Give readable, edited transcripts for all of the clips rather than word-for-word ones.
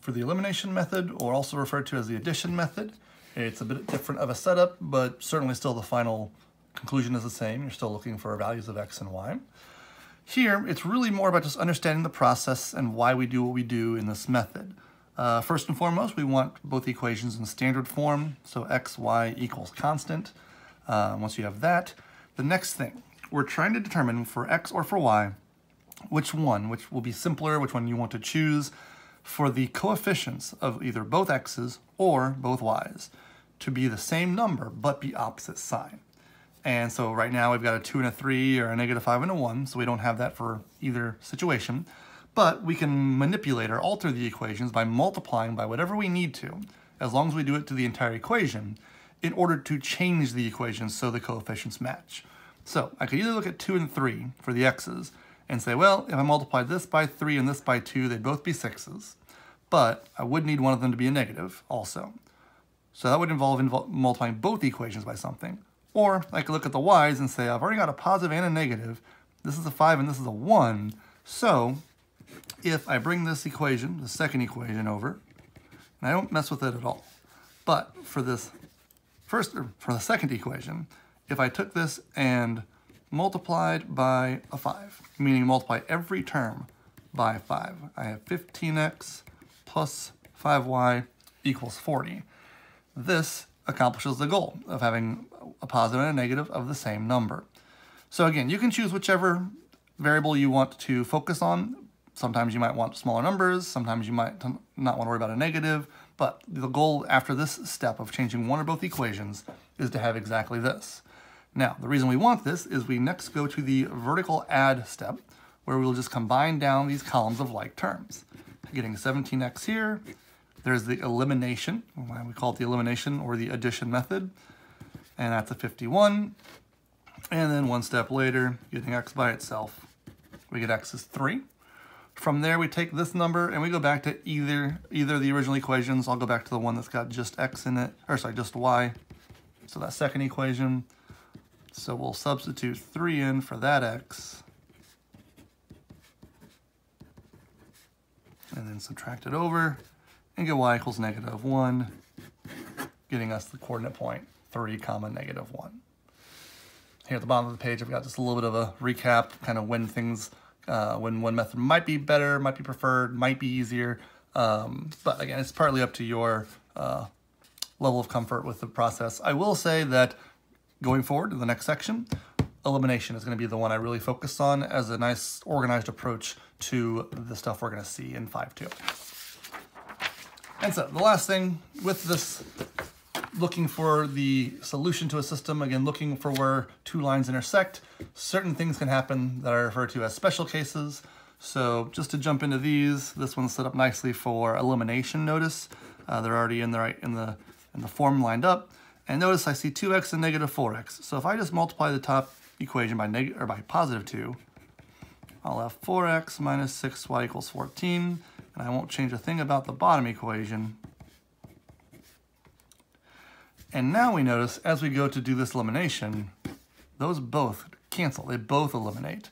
for the elimination method, or also referred to as the addition method. It's a bit different of a setup, but certainly still the final conclusion is the same. You're still looking for values of x and y. Here, it's really more about just understanding the process and why we do what we do in this method. First and foremost, we want both equations in standard form, so x, y equals constant. Once you have that, the next thing, we're trying to determine for x or for y, which will be simpler, which one you want to choose for the coefficients of either both x's or both y's to be the same number but be opposite sign. And so right now we've got a 2 and a 3 or a -5 and a 1, so we don't have that for either situation. But we can manipulate or alter the equations by multiplying by whatever we need to, as long as we do it to the entire equation, in order to change the equations so the coefficients match. So I could either look at 2 and 3 for the x's and say, well, if I multiply this by 3 and this by 2, they'd both be 6's. But I would need one of them to be a negative also. So that would involve multiplying both equations by something. Or I could look at the y's and say, I've already got a positive and a negative. This is a 5 and this is a 1. So if I bring this equation, the second equation over, and I don't mess with it at all, but for this for the second equation, if I took this and multiplied by a 5, meaning multiply every term by 5, I have 15x plus 5y equals 40. This accomplishes the goal of having a positive and a negative of the same number. So again, you can choose whichever variable you want to focus on. Sometimes you might want smaller numbers, sometimes you might not want to worry about a negative, but the goal after this step of changing one or both equations is to have exactly this. Now, the reason we want this is we next go to the vertical add step, where we'll just combine down these columns of like terms. Getting 17x here, there's the elimination, we call it the elimination or the addition method, and that's a 51. And then one step later, getting x by itself, we get x is 3. From there, we take this number and we go back to either the original equations. I'll go back to the one that's got just x in it, or sorry, just y. So that second equation. So we'll substitute 3 in for that x. And then subtract it over and get y equals -1, getting us the coordinate point 3, -1. Here at the bottom of the page, I've got just a little bit of a recap, kind of when things, when one method might be better, might be preferred, might be easier. But again, it's partly up to your level of comfort with the process. I will say that going forward to the next section, elimination is going to be the one I really focus on as a nice organized approach to the stuff we're going to see in 5.2. And so the last thing with this, looking for the solution to a system, again, looking for where two lines intersect, certain things can happen that are referred to as special cases. So just to jump into these, this one's set up nicely for elimination, notice. They're already in the form lined up. And notice I see 2x and -4x. So if I just multiply the top equation by positive 2, I'll have 4x minus 6y equals 14, and I won't change a thing about the bottom equation. And now we notice as we go to do this elimination, those both cancel, they both eliminate,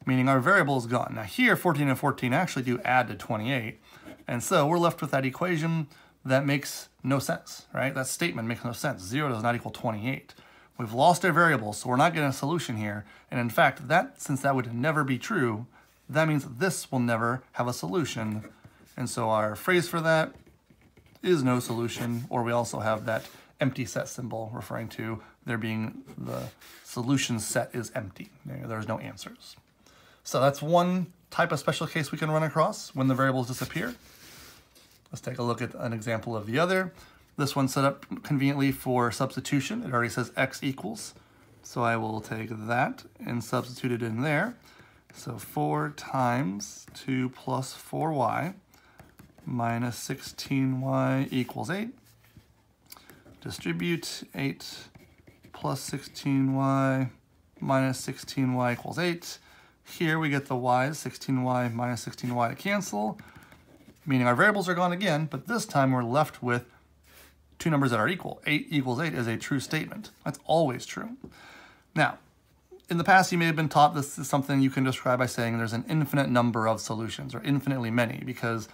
meaning our variable is gone. Now here, 14 and 14 actually do add to 28, and so we're left with that equation that makes no sense, right? That statement makes no sense. 0 does not equal 28. We've lost our variable, so we're not getting a solution here. And in fact, since that would never be true, that means this will never have a solution. And so our phrase for that is no solution, or we also have that empty set symbol referring to there being the solution set is empty. There's no answers. So that's one type of special case we can run across when the variables disappear. Let's take a look at an example of the other. This one's set up conveniently for substitution. It already says x equals. So I will take that and substitute it in there. So 4 times 2 plus 4y minus 16y equals 8. Distribute 8 plus 16y minus 16y equals 8. Here we get the y's, 16y minus 16y to cancel, meaning our variables are gone again, but this time we're left with two numbers that are equal. 8 equals 8 is a true statement. That's always true. Now, in the past you may have been taught this is something you can describe by saying there's an infinite number of solutions, or infinitely many, because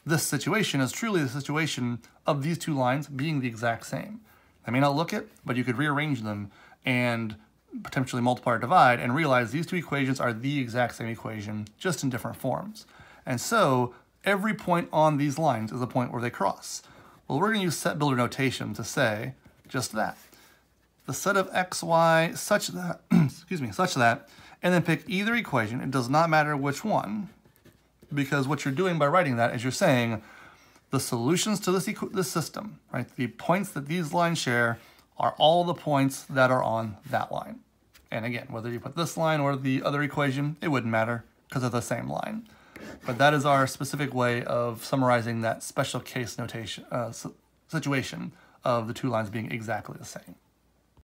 this situation is truly the situation of these two lines being the exact same. They may not look it, but you could rearrange them and potentially multiply or divide and realize these two equations are the exact same equation, just in different forms. And so every point on these lines is a point where they cross. Well, we're going to use set builder notation to say just that. The set of xy such that, excuse me, such that, and then pick either equation. It does not matter which one, because what you're doing by writing that is you're saying the solutions to this system, right? The points that these lines share are all the points that are on that line. And again, whether you put this line or the other equation, it wouldn't matter because they're the same line. But that is our specific way of summarizing that special case notation situation of the two lines being exactly the same.